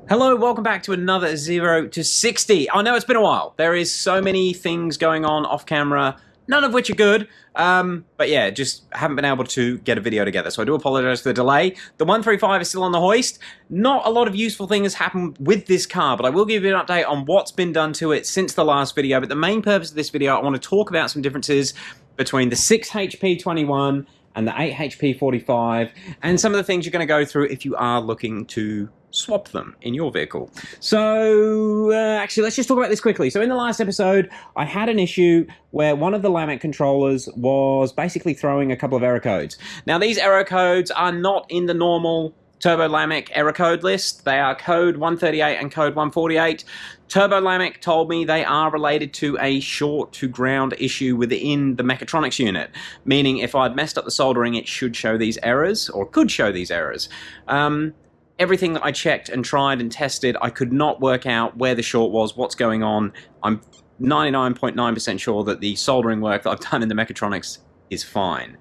Hello, welcome back to another 0 to 60. I know it's been a while. There is so many things going on off camera, none of which are good. But yeah, just haven't been able to get a video together. So I do apologize for the delay. The 135 is still on the hoist. Not a lot of useful things happened with this car, but I will give you an update on what's been done to it since the last video. But the main purpose of this video, I want to talk about some differences between the 6HP21 and the 8HP45, and some of the things you're going to go through if you are looking to swap them in your vehicle. So actually, let's just talk about this quickly. So in the last episode, I had an issue where one of the Lamec controllers was basically throwing a couple of error codes. Now these error codes are not in the normal Turbo Lamec error code list. They are code 138 and code 148. Turbo Lamec told me they are related to a short to ground issue within the mechatronics unit, meaning if I'd messed up the soldering, it should show these errors, or could show these errors. Everything that I checked and tried and tested, I could not work out where the short was, what's going on. I'm 99.9% sure that the soldering work that I've done in the mechatronics is fine.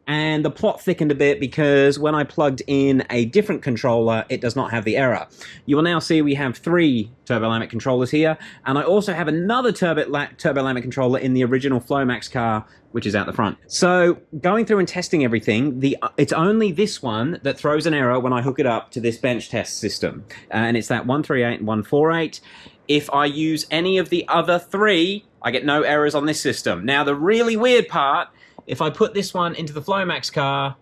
And the plot thickened a bit because when I plugged in a different controller, it does not have the error. You will now see we have 3 Turbo Lamec controllers here, and I also have another Turbo Lamec controller in the original Flomax car, which is out the front. So going through and testing everything, it's only this one that throws an error when I hook it up to this bench test system, and it's that 138 and 148. If I use any of the other 3, I get no errors on this system. Now the really weird part, if I put this one into the Flomax car,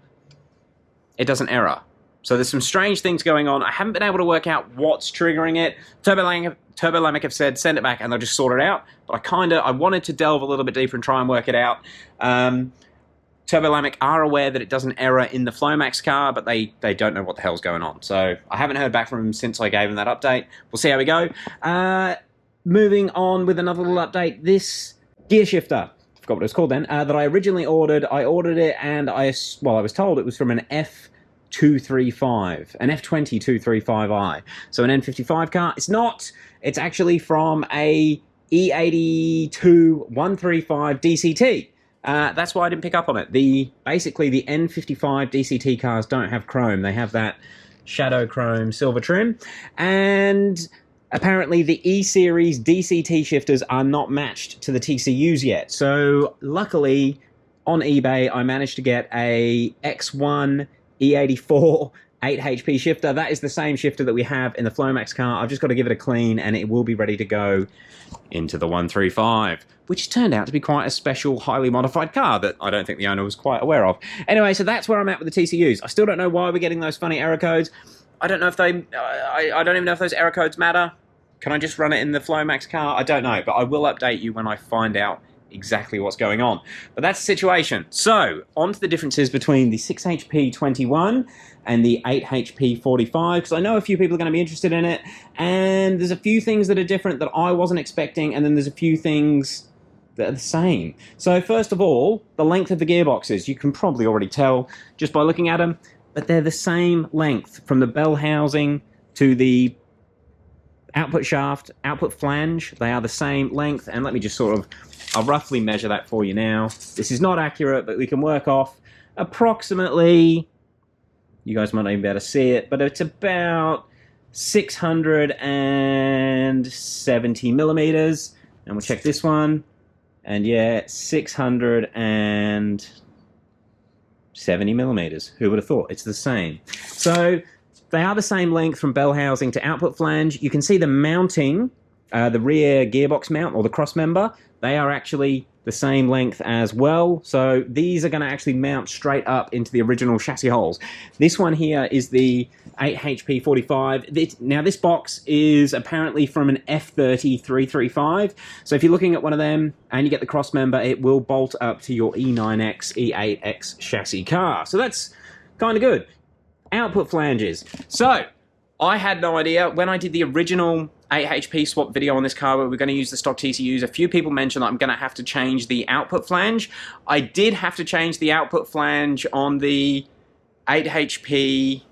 it doesn't error. So there's some strange things going on. I haven't been able to work out what's triggering it. Turbo Lamec have said send it back and they'll just sort it out. But I wanted to delve a little bit deeper and try and work it out. Turbo Lamec are aware that it doesn't error in the Flomax car, but they don't know what the hell's going on. So I haven't heard back from them since I gave them that update. We'll see how we go. Moving on with another little update. This gear shifter, forgot what it was called then, that I originally ordered. I ordered it and I was told it was from an F235, an F20235i. So an N55 car. It's not. It's actually from a E82 135 DCT. That's why I didn't pick up on it. Basically the N55 DCT cars don't have chrome. They have that shadow chrome silver trim. And apparently the E-Series DCT shifters are not matched to the TCUs yet. So luckily on eBay I managed to get a X1 E84 8 HP shifter. That is the same shifter that we have in the Flomax car. I've just got to give it a clean and it will be ready to go into the 135, which turned out to be quite a special, highly modified car that I don't think the owner was quite aware of. Anyway, so that's where I'm at with the TCUs. I still don't know why we're getting those funny error codes. I don't know if I don't even know if those error codes matter. Can I just run it in the Flomax car? I don't know, but I will update you when I find out exactly what's going on. But that's the situation. So, on to the differences between the 6HP21 and the 8HP45, because I know a few people are going to be interested in it, and there's a few things that are different that I wasn't expecting, and then there's a few things that are the same. So first of all, the length of the gearboxes. You can probably already tell just by looking at them, but they're the same length from the bell housing to the output shaft, output flange. They are the same length, and let me just I'll roughly measure that for you now. This is not accurate, but we can work off approximately, you guys might not even be able to see it, but it's about 670 millimeters. And we'll check this one, and yeah, 670 millimeters. Who would have thought? It's the same. So they are the same length from bell housing to output flange. You can see the mounting, the rear gearbox mount or the cross member, they are actually the same length as well. So these are going to actually mount straight up into the original chassis holes. This one here is the 8HP45. Now this box is apparently from an F30 335. So if you're looking at one of them and you get the cross member, it will bolt up to your E9X, E8X chassis car. So that's kind of good. Output flanges. So I had no idea. When I did the original 8HP swap video on this car where we're going to use the stock TCUs, a few people mentioned that I'm going to have to change the output flange. I did have to change the output flange on the 8HP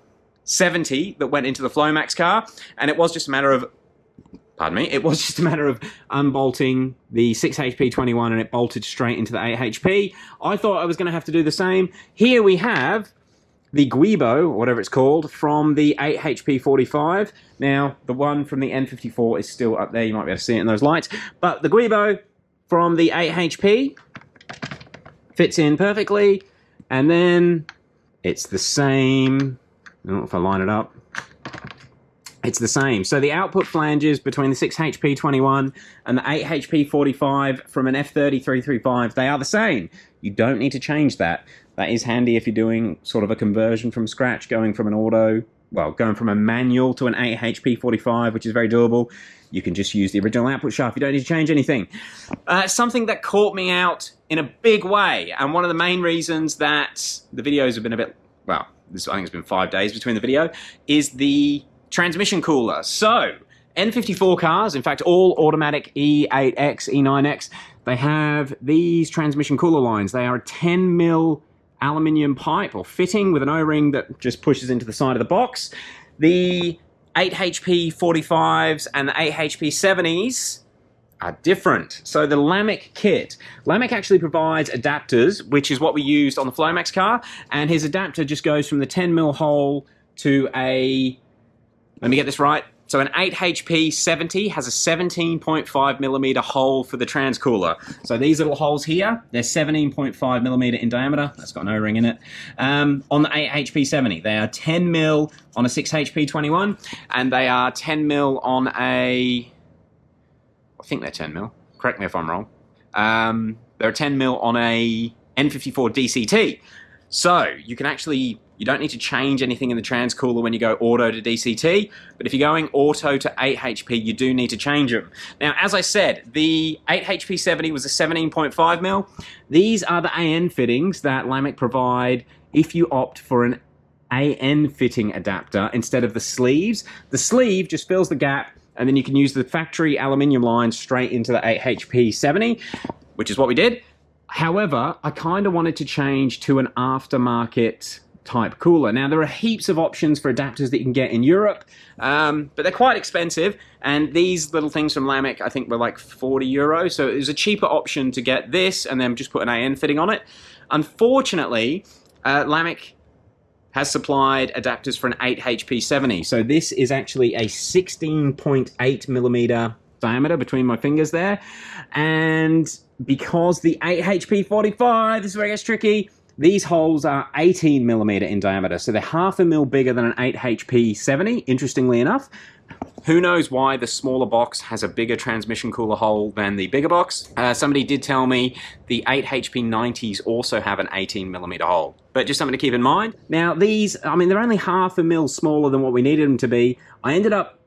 70 that went into the Flomax car, and it was just a matter of, pardon me, it was just a matter of unbolting the 6HP21 and it bolted straight into the 8HP. I thought I was going to have to do the same. Here we have the Guibo, or whatever it's called, from the 8HP45. Now, the one from the N54 is still up there. You might be able to see it in those lights. But the Guibo from the 8HP fits in perfectly. And then it's the same. I don't know if I line it up. It's the same. So the output flanges between the 6HP21 and the 8HP45 from an F30-335, they are the same. You don't need to change that. That is handy if you're doing sort of a conversion from scratch, going from a manual to an 8HP45, which is very doable. You can just use the original output shaft. You don't need to change anything. Something that caught me out in a big way, and one of the main reasons that the videos have been a bit, well, I think it's been 5 days between the video, is the transmission cooler. So, N54 cars, in fact all automatic E8X, E9X, they have these transmission cooler lines. They are a 10mm aluminium pipe or fitting with an O-ring that just pushes into the side of the box. The 8HP45s and the 8HP70s are different. So the Lamech kit, Lamech actually provides adapters, which is what we used on the Flomax car, and his adapter just goes from the 10mm hole to a, let me get this right, so an 8HP70 has a 17.5mm hole for the transcooler. So these little holes here, they're 17.5mm in diameter. That's got an O-ring in it. On the 8HP70, they are 10mm on a 6HP21, and they are 10mm on a, I think they're 10mm. Correct me if I'm wrong. They're 10mm on a N54 DCT. So you can actually, you don't need to change anything in the transcooler when you go auto to DCT, but if you're going auto to 8HP, you do need to change them. Now, as I said, the 8HP70 was a 17.5mm. These are the AN fittings that Lamech provide if you opt for an AN fitting adapter instead of the sleeves. The sleeve just fills the gap, and then you can use the factory aluminium line straight into the 8HP70, which is what we did. However, I kind of wanted to change to an aftermarket type cooler. Now, there are heaps of options for adapters that you can get in Europe, but they're quite expensive, and these little things from Lamech, I think, were like €40, so it was a cheaper option to get this and then just put an AN fitting on it. Unfortunately, Lamech has supplied adapters for an 8HP70, so this is actually a 16.8mm diameter between my fingers there, and because the 8HP45, this is where it gets tricky, these holes are 18mm in diameter, so they're half a mil bigger than an 8HP70, interestingly enough. Who knows why the smaller box has a bigger transmission cooler hole than the bigger box. Somebody did tell me the 8HP90s also have an 18mm hole, but just something to keep in mind. Now these, I mean, they're only half a mil smaller than what we needed them to be. I ended up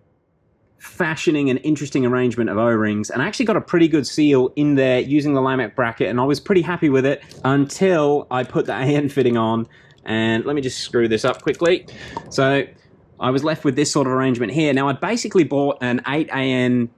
fashioning an interesting arrangement of O-rings, and I actually got a pretty good seal in there using the Lamech bracket, and I was pretty happy with it until I put the AN fitting on. And let me just screw this up quickly. So I was left with this sort of arrangement here. Now, I'd basically bought an 8AN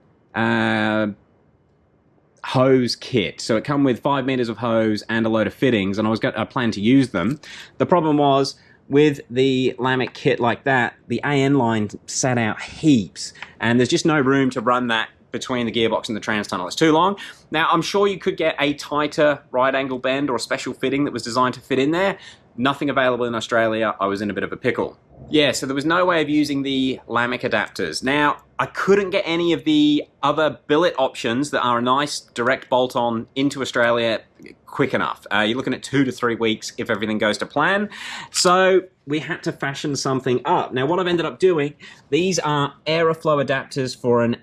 hose kit, so it come with 5 meters of hose and a load of fittings, and I planned to use them. The problem was, with the Lamech kit like that, the AN line sat out heaps, and there's just no room to run that between the gearbox and the trans tunnel. It's too long. Now, I'm sure you could get a tighter right angle bend or a special fitting that was designed to fit in there. Nothing available in Australia. I was in a bit of a pickle. Yeah, so there was no way of using the Lamech adapters. Now, I couldn't get any of the other billet options that are a nice direct bolt-on into Australia quick enough. You're looking at 2 to 3 weeks if everything goes to plan. So we had to fashion something up. Now, what I've ended up doing, these are Aeroflow adapters for a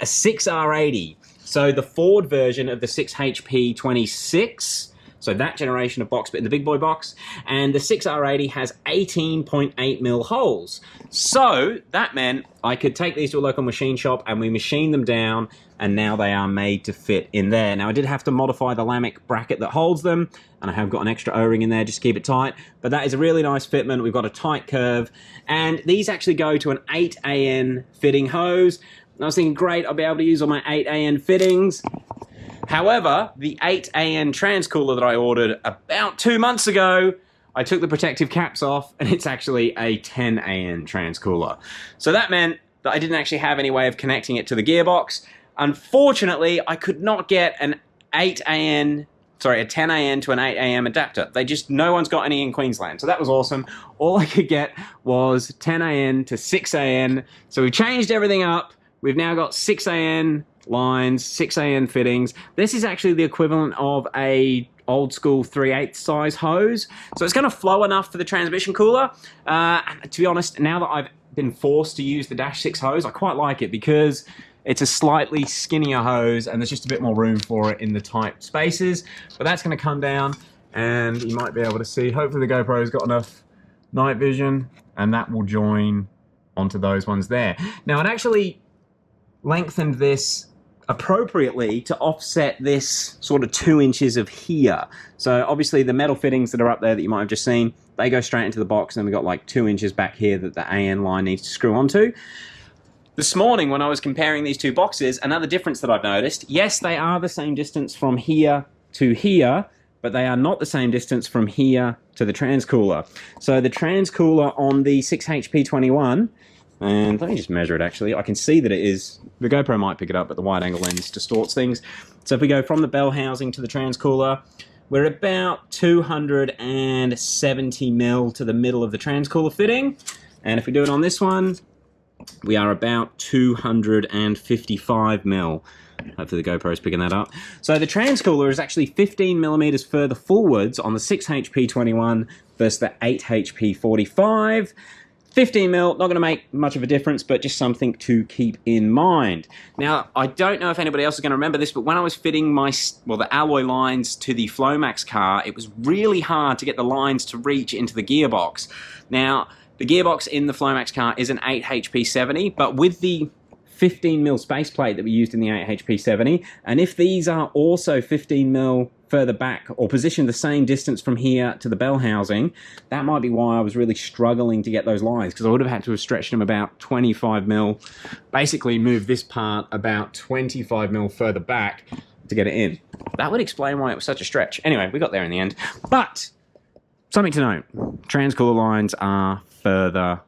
6R80. So the Ford version of the 6HP26, so that generation of box, but in the big boy box, and the 6R80 has 18.8mm holes. So that meant I could take these to a local machine shop and we machined them down, and now they are made to fit in there. Now, I did have to modify the Lamech bracket that holds them, and I have got an extra O-ring in there just to keep it tight, but that is a really nice fitment. We've got a tight curve, and these actually go to an 8AN fitting hose. I was thinking, great, I'll be able to use all my 8AN fittings. However, the 8AN transcooler that I ordered about 2 months ago, I took the protective caps off, and it's actually a 10AN transcooler. So that meant that I didn't actually have any way of connecting it to the gearbox. Unfortunately, I could not get an 8AN a 10 a.m. to an 8 a.m. adapter. No one's got any in Queensland, so that was awesome. All I could get was 10 a.m. to 6 a.m. So we've changed everything up. We've now got 6 a.m. lines, 6 a.m. fittings. This is actually the equivalent of a old school 3/8 size hose. So it's going to flow enough for the transmission cooler. And to be honest, now that I've been forced to use the Dash 6 hose, I quite like it because it's a slightly skinnier hose and there's just a bit more room for it in the tight spaces. But that's going to come down and you might be able to see, hopefully the GoPro's got enough night vision and that will join onto those ones there. Now it actually lengthened this appropriately to offset this sort of 2 inches of here. So obviously the metal fittings that are up there that you might have just seen, they go straight into the box, and then we've got like 2 inches back here that the AN line needs to screw onto. This morning when I was comparing these two boxes, another difference that I've noticed, yes, they are the same distance from here to here, but they are not the same distance from here to the transcooler. So the transcooler on the 6HP21, and let me just measure it actually. I can see that it is, the GoPro might pick it up, but the wide angle lens distorts things. So if we go from the bell housing to the transcooler, we're about 270 mil to the middle of the transcooler fitting. And if we do it on this one, we are about 255 mil. Hopefully the GoPro is picking that up. So the transcooler is actually 15 millimeters further forwards on the 6HP21 versus the 8HP45. 15 mil, not going to make much of a difference, but just something to keep in mind. Now, I don't know if anybody else is going to remember this, but when I was fitting the alloy lines to the Flomax car, it was really hard to get the lines to reach into the gearbox. Now, the gearbox in the Flomax car is an 8HP70, but with the 15 mil space plate that we used in the 8HP70, and if these are also 15 mil further back or positioned the same distance from here to the bell housing, that might be why I was really struggling to get those lines, because I would have had to have stretched them about 25 mil, basically move this part about 25 mil further back to get it in. That would explain why it was such a stretch. Anyway, we got there in the end. But something to note, transcooler lines are further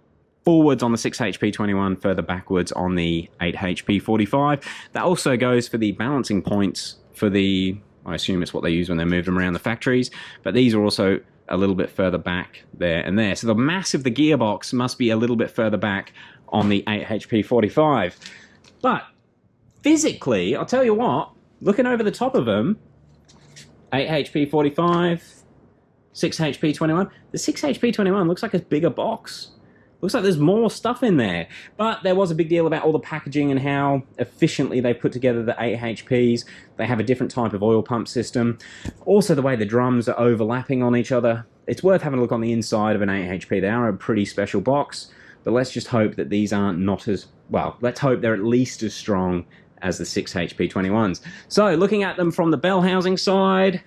forwards on the 6HP21, further backwards on the 8HP45. That also goes for the balancing points for the, I assume it's what they use when they move them around the factories, but these are also a little bit further back there and there. So the mass of the gearbox must be a little bit further back on the 8HP45. But physically, I'll tell you what, looking over the top of them, 8HP45, 6HP21, the 6HP21 looks like a bigger box. Looks like there's more stuff in there. But there was a big deal about all the packaging and how efficiently they put together the 8HPs. They have a different type of oil pump system. Also, the way the drums are overlapping on each other. It's worth having a look on the inside of an 8HP. They are a pretty special box. But let's just hope that these aren't not as, well, let's hope they're at least as strong as the 6HP21s. So, looking at them from the bell housing side.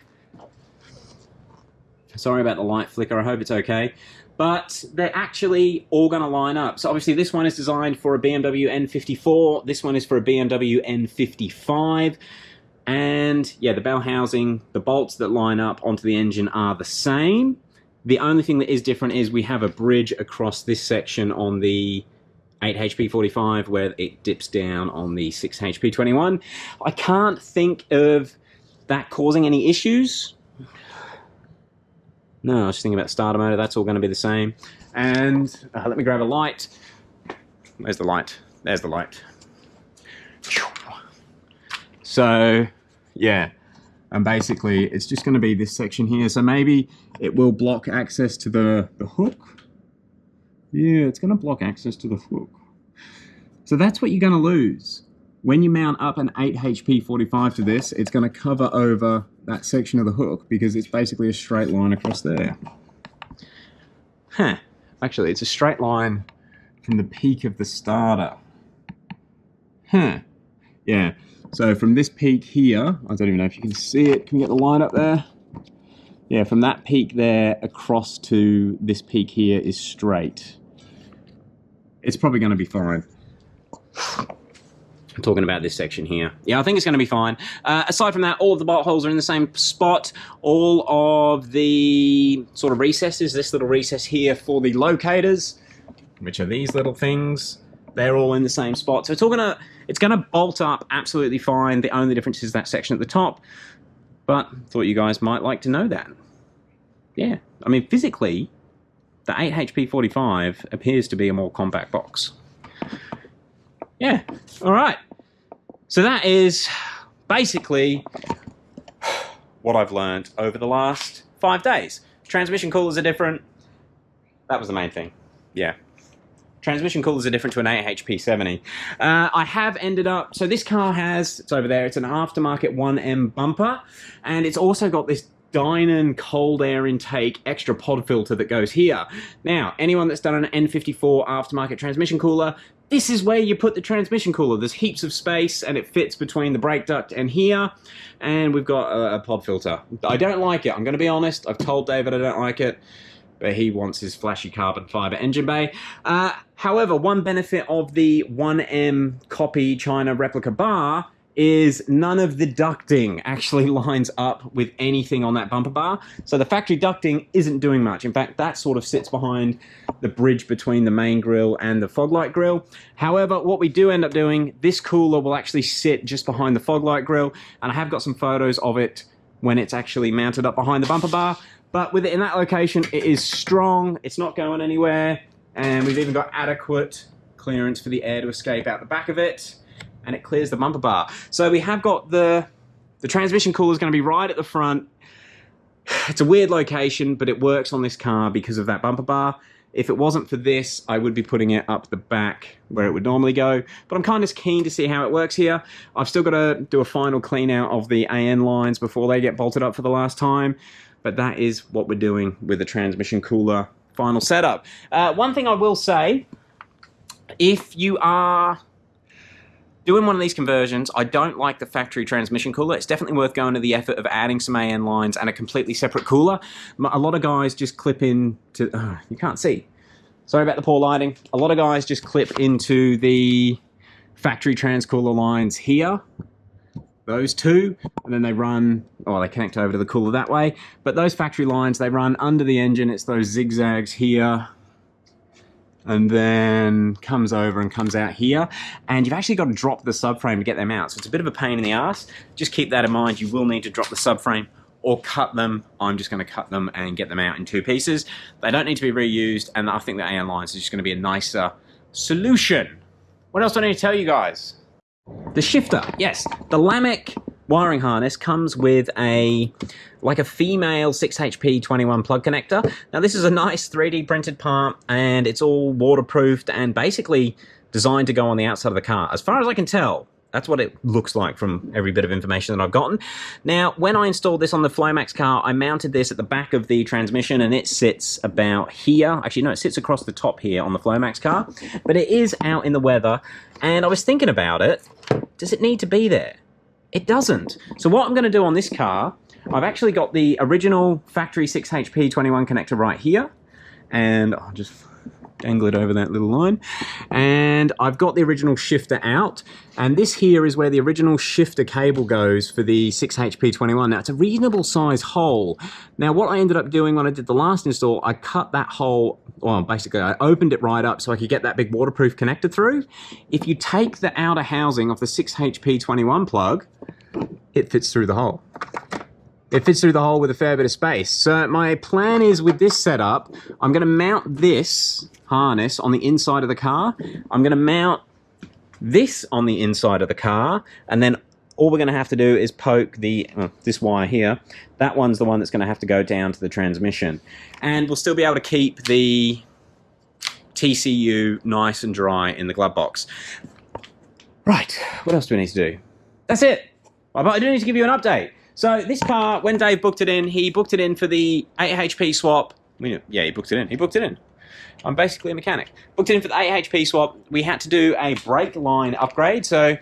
Sorry about the light flicker. I hope it's okay. But they're actually all going to line up. So obviously this one is designed for a BMW N54. This one is for a BMW N55. And yeah, the bell housing, the bolts that line up onto the engine are the same. The only thing that is different is we have a bridge across this section on the 8HP45 where it dips down on the 6HP21. I can't think of that causing any issues. No, I was just thinking about the starter motor. That's all going to be the same. And let me grab a light. Where's the light? There's the light. So, yeah. And basically, it's just going to be this section here. So maybe it will block access to the hook. Yeah, it's going to block access to the hook. So that's what you're going to lose. When you mount up an 8HP45 to this, it's going to cover over that section of the hook because it's basically a straight line across there. Huh. Actually, it's a straight line from the peak of the starter. Huh. Yeah. So from this peak here, I don't even know if you can see it. Can we get the line up there? Yeah, from that peak there across to this peak here is straight. It's probably going to be fine. I'm talking about this section here. Yeah, I think it's going to be fine. Aside from that, all of the bolt holes are in the same spot. All of the sort of recesses, this little recess here for the locators, which are these little things, they're all in the same spot. So it's going to bolt up absolutely fine. The only difference is that section at the top. But thought you guys might like to know that. Yeah, I mean, physically, the 8HP45 appears to be a more compact box. Yeah, all right. So that is basically what I've learned over the last 5 days. Transmission coolers are different. That was the main thing. Yeah. Transmission coolers are different to an 8HP70. I have ended up, so this car has, it's over there, it's an aftermarket 1M bumper, and it's also got this Dynon cold air intake extra pod filter that goes here. Now, anyone that's done an N54 aftermarket transmission cooler, this is where you put the transmission cooler. There's heaps of space and it fits between the brake duct and here, and we've got a pod filter. I don't like it, I'm going to be honest. I've told David I don't like it, but he wants his flashy carbon fiber engine bay. However, one benefit of the 1M copy China replica bar is none of the ducting actually lines up with anything on that bumper bar. So the factory ducting isn't doing much. In fact, that sort of sits behind the bridge between the main grille and the fog light grille. However, what we do end up doing, this cooler will actually sit just behind the fog light grille, and I have got some photos of it when it's actually mounted up behind the bumper bar. But with it in that location, it is strong, it's not going anywhere, and we've even got adequate clearance for the air to escape out the back of it, and it clears the bumper bar. So we have got the transmission cooler is going to be right at the front. It's a weird location, but it works on this car because of that bumper bar. If it wasn't for this, I would be putting it up the back where it would normally go. But I'm kind of keen to see how it works here. I've still got to do a final clean out of the AN lines before they get bolted up for the last time. But that is what we're doing with the transmission cooler final setup. One thing I will say, if you are doing one of these conversions, I don't like the factory transmission cooler. It's definitely worth going to the effort of adding some AN lines and a completely separate cooler. A lot of guys just clip into, you can't see. Sorry about the poor lighting. A lot of guys just clip into the factory trans cooler lines here. Those two, and then they run, they connect over to the cooler that way. But those factory lines, they run under the engine. It's those zigzags here, and then comes over and comes out here. And you've actually got to drop the subframe to get them out. So it's a bit of a pain in the ass. Just keep that in mind. You will need to drop the subframe or cut them. I'm just going to cut them and get them out in 2 pieces. They don't need to be reused, and I think the AN lines is just going to be a nicer solution. What else do I need to tell you guys? The shifter, yes. The Lamech wiring harness comes with like a female 6HP21 plug connector. Now this is a nice 3D printed part, and it's all waterproofed and basically designed to go on the outside of the car. As far as I can tell, that's what it looks like from every bit of information that I've gotten. Now, when I installed this on the Flomax car, I mounted this at the back of the transmission, and it sits about here. Actually, no, it sits across the top here on the Flomax car, but it is out in the weather, and I was thinking about it. Does it need to be there? It doesn't. So what I'm going to do on this car, I've actually got the original factory 6HP21 connector right here, and I'll just angle it over that little line, and I've got the original shifter out, and this here is where the original shifter cable goes for the 6HP21. Now it's a reasonable size hole. Now what I ended up doing when I did the last install, I cut that hole, well basically I opened it right up so I could get that big waterproof connector through. If you take the outer housing of the 6HP21 plug, it fits through the hole. It fits through the hole with a fair bit of space. So my plan is, with this setup, I'm going to mount this harness on the inside of the car. I'm going to mount this on the inside of the car, and then all we're going to have to do is poke this wire here. That one's the one that's going to have to go down to the transmission. And we'll still be able to keep the TCU nice and dry in the glove box. Right, what else do we need to do? That's it. But I do need to give you an update. So this car, when Dave booked it in, he booked it in for the 8HP swap. Yeah, he booked it in. He booked it in. I'm basically a mechanic. Booked it in for the 8HP swap. We had to do a brake line upgrade. So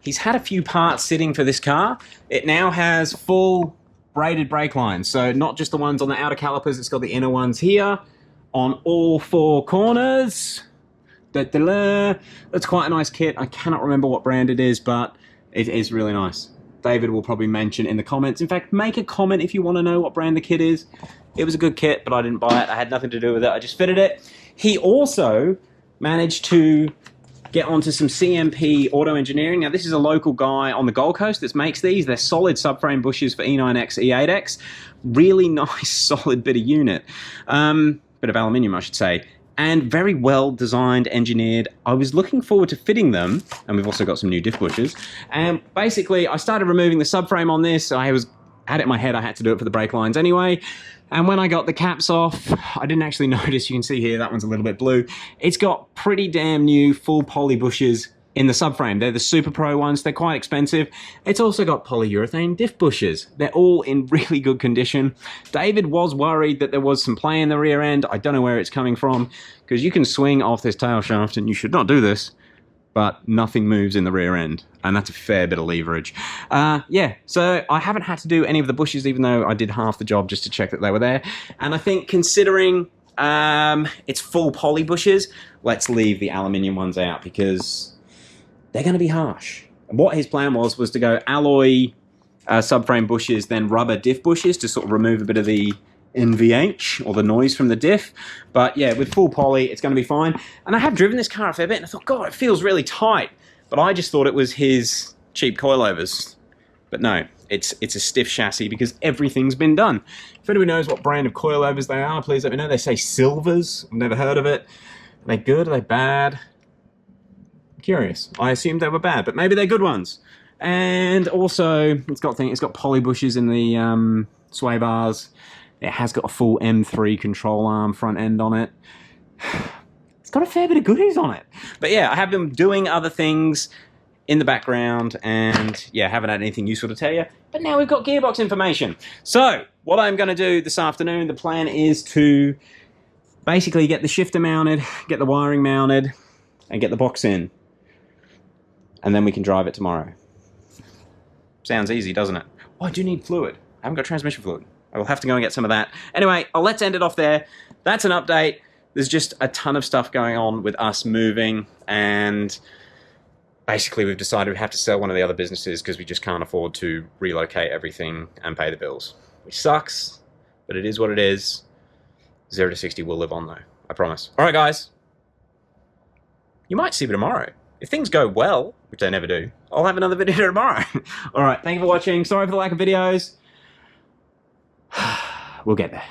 he's had a few parts sitting for this car. It now has full braided brake lines. So not just the ones on the outer calipers. It's got the inner ones here on all 4 corners. That's quite a nice kit. I cannot remember what brand it is, but it is really nice. David will probably mention in the comments. In fact, make a comment if you want to know what brand the kit is. It was a good kit, but I didn't buy it. I had nothing to do with it. I just fitted it. He also managed to get onto some CMP Auto Engineering. Now, this is a local guy on the Gold Coast that makes these. They're solid subframe bushes for E9X, E8X. Really nice, solid bit of unit. Bit of aluminium, I should say. And very well designed, engineered. I was looking forward to fitting them, and we've also got some new diff bushes. And basically, I started removing the subframe on this. I had it in my head I had to do it for the brake lines anyway. And when I got the caps off, I didn't actually notice. You can see here, that one's a little bit blue. It's got pretty damn new full poly bushes in the subframe. They're the Super Pro ones. They're quite expensive. It's also got polyurethane diff bushes. They're all in really good condition. David was worried that there was some play in the rear end. I don't know where it's coming from, because you can swing off this tail shaft, and you should not do this, but nothing moves in the rear end, and that's a fair bit of leverage. Yeah, so I haven't had to do any of the bushes, even though I did half the job just to check that they were there. And I think considering it's full poly bushes, let's leave the aluminium ones out, because they're going to be harsh. And what his plan was to go alloy subframe bushes, then rubber diff bushes to sort of remove a bit of the NVH, or the noise from the diff. But yeah, with full poly, it's going to be fine. And I have driven this car a fair bit, and I thought, God, it feels really tight. But I just thought it was his cheap coilovers. But no, it's a stiff chassis, because everything's been done. If anyone knows what brand of coilovers they are, please let me know. They say Silvers. I've never heard of it. Are they good? Are they bad? Curious. I assumed they were bad, but maybe they're good ones. And also, it's got poly bushes in the sway bars. It has got a full M3 control arm front end on it. It's got a fair bit of goodies on it. But yeah, I have been doing other things in the background, and yeah, haven't had anything useful to tell you. But now we've got gearbox information. So what I'm going to do this afternoon, the plan is to basically get the shifter mounted, get the wiring mounted, and get the box in. And then we can drive it tomorrow. Sounds easy, doesn't it? Oh, I do need fluid. I haven't got transmission fluid. I will have to go and get some of that. Anyway, let's end it off there. That's an update. There's just a ton of stuff going on with us moving, and basically we've decided we have to sell one of the other businesses because we just can't afford to relocate everything and pay the bills. Which sucks, but it is what it is. 0 to 60 will live on though, I promise. All right, guys. You might see me tomorrow. If things go well, which they never do, I'll have another video tomorrow. All right, thank you for watching. Sorry for the lack of videos. We'll get there.